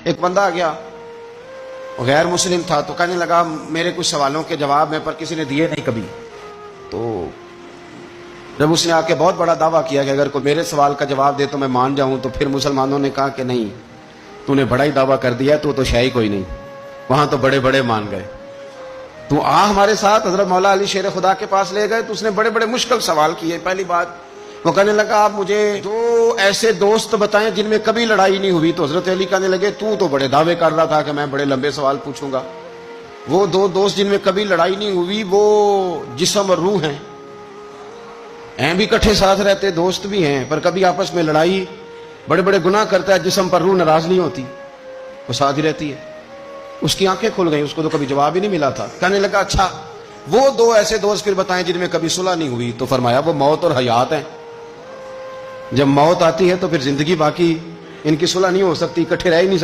ایک بندہ آ گیا، وہ غیر مسلم تھا، تو کہنے لگا میرے کچھ سوالوں کے جواب میں پر کسی نے دیے نہیں کبھی. تو جب اس نے آ کے بہت بڑا دعویٰ کیا کہ اگر کوئی میرے سوال کا جواب دے تو میں مان جاؤں، تو پھر مسلمانوں نے کہا کہ نہیں، تو نے بڑا ہی دعویٰ کر دیا، تو شے ہی کوئی نہیں، وہاں تو بڑے بڑے مان گئے. تو ہمارے ساتھ حضرت مولا علی شیر خدا کے پاس لے گئے، تو اس نے بڑے بڑے مشکل سوال کیے. پہلی بات وہ کہنے لگا آپ مجھے 2 ایسے دوست بتائیں جن میں کبھی لڑائی نہیں ہوئی. تو حضرت علی کہنے لگے تو بڑے دعوے کر رہا تھا کہ میں بڑے لمبے سوال پوچھوں گا. وہ 2 دوست جن میں کبھی لڑائی نہیں ہوئی وہ جسم اور روح ہیں بھی کٹھے ساتھ رہتے، دوست بھی ہیں، پر کبھی آپس میں لڑائی، بڑے بڑے گناہ کرتا ہے، جسم پر روح ناراض نہیں ہوتی، وہ ساتھ ہی رہتی ہے. اس کی آنکھیں کھل گئیں، اس کو تو کبھی جواب ہی نہیں ملا تھا. کہنے لگا اچھا وہ 2 ایسے دوست پھر بتائیں جن میں کبھی صلح نہیں ہوئی. تو فرمایا وہ موت اور حیات ہیں. جب موت آتی ہے تو پھر زندگی باقی ان کی صلح نہیں ہو سکتی، اکٹھے رہ ہی نہیں سکتے.